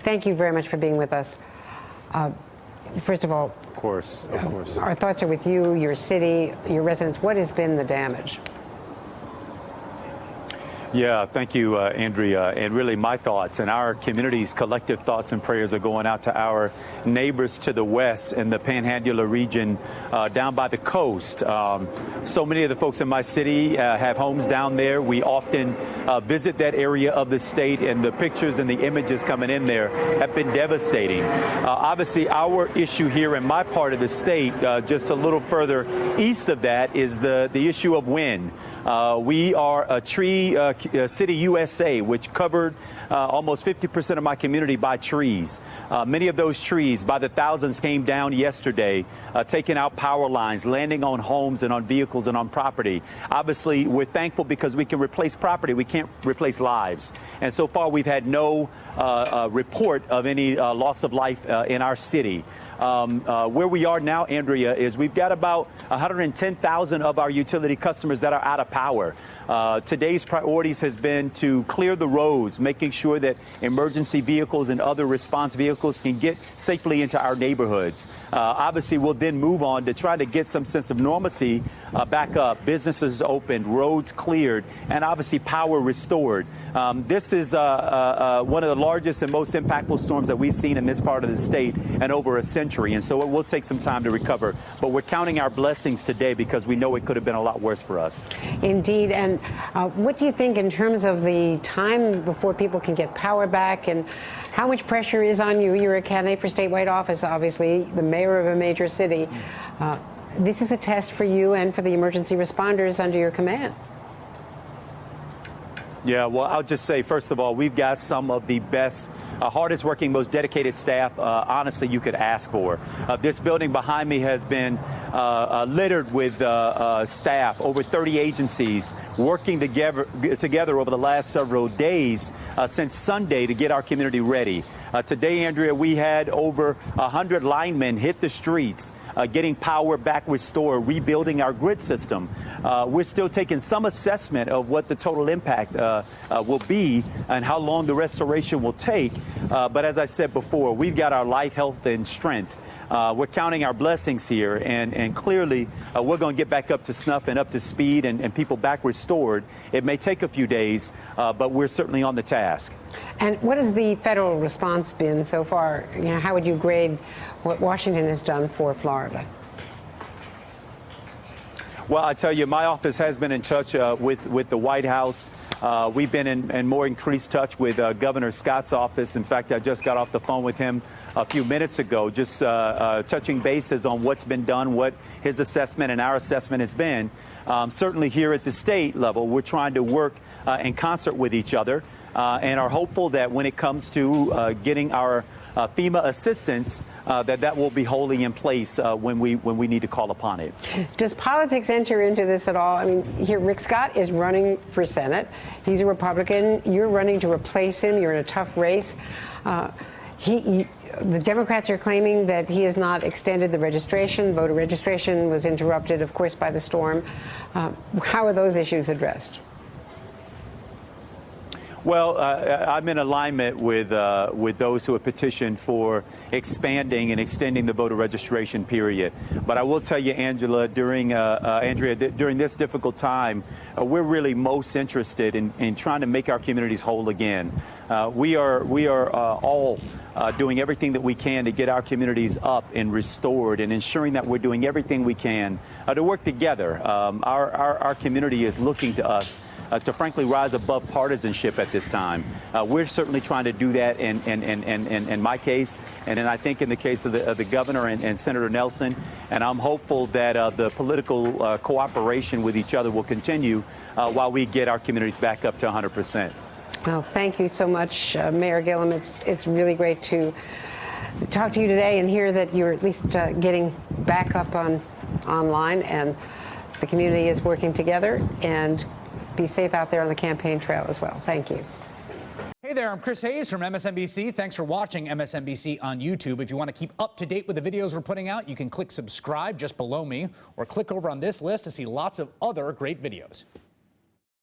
thank you very much for being with us. First of all, of course. Our thoughts are with you, your city, your residents. What has been the damage? Yeah, thank you, Andrea. And really, my thoughts and our community's collective thoughts and prayers are going out to our neighbors to the west in the Panhandle region down by the coast. So many of the folks in my city have homes down there. We often visit that area of the state, and the pictures and the images coming in there have been devastating. Obviously, our issue here in my part of the state, just a little further east of that, is the issue of wind. We are a tree city USA, which covered almost 50% of my community by trees. Many of those trees, by the thousands, came down yesterday, taking out power lines, landing on homes and on vehicles and on property. Obviously, we're thankful because we can replace property. We can't replace lives. And so far, we've had no report of any loss of life in our city. Where we are now, Andrea, is we've got about 110,000 of our utility customers that are out of power. Today's priorities has been to clear the roads, making sure that emergency vehicles and other response vehicles can get safely into our neighborhoods. Obviously, we'll then move on to try to get some sense of normalcy back up, businesses opened, roads cleared, and obviously power restored. This is one of the largest and most impactful storms that we've seen in this part of the state in over a century, and so it will take some time to recover. But we're counting our blessings today because we know it could have been a lot worse for us. Indeed. And what do you think in terms of the time before people can get power back, and how much pressure is on you? You're a candidate for statewide office, obviously, the mayor of a major city. This is a test for you and for the emergency responders under your command. Yeah, well, I'll just say, first of all, we've got some of the best, hardest working, most dedicated staff, honestly, you could ask for. This building behind me has been littered with staff, over 30 agencies working together over the last several days since Sunday to get our community ready. Today, Andrea, we had over 100 linemen hit the streets, getting power back restored, rebuilding our grid system. We're still taking some assessment of what the total impact will be and how long the restoration will take. But as I said before, we've got our life, health, and strength. We're counting our blessings here, and clearly we're going to get back up to snuff and up to speed and people back restored. It may take a few days, but we're certainly on the task. And what has the federal response been so far? You know, how would you grade what Washington has done for Florida? Well, I tell you, my office has been in touch with the White House. We've been in more increased touch with Governor Scott's office. In fact, I just got off the phone with him a few minutes ago, just touching bases on what's been done, what his assessment and our assessment has been. Certainly here at the state level, we're trying to work in concert with each other and are hopeful that when it comes to getting our FEMA assistance, that will be wholly in place when we need to call upon it. Does politics enter into this at all? I mean, here Rick Scott is running for Senate. He's a Republican. You're running to replace him. You're in a tough race. The Democrats are claiming that he has not extended the registration. Voter registration was interrupted, of course, by the storm. How are those issues addressed? Well, I'm in alignment with those who have petitioned for expanding and extending the voter registration period. But I will tell you, Andrea, during this difficult time, we're really most interested in trying to make our communities whole again. We are all doing everything that we can to get our communities up and restored, and ensuring that we're doing everything we can to work together. Our community is looking to us to frankly rise above partisanship at this time. We're certainly trying to do that in my case, and then I think in the case of the governor and Senator Nelson. And I'm hopeful that the political cooperation with each other will continue while we get our communities back up to 100%. Well, thank you so much, Mayor Gillum. It's really great to talk to you today and hear that you're at least getting back up online, and the community is working together. And be safe out there on the campaign trail as well. Thank you. Hey there, I'm Chris Hayes from MSNBC. Thanks for watching MSNBC on YouTube. If you want to keep up to date with the videos we're putting out, you can click subscribe just below me, or click over on this list to see lots of other great videos.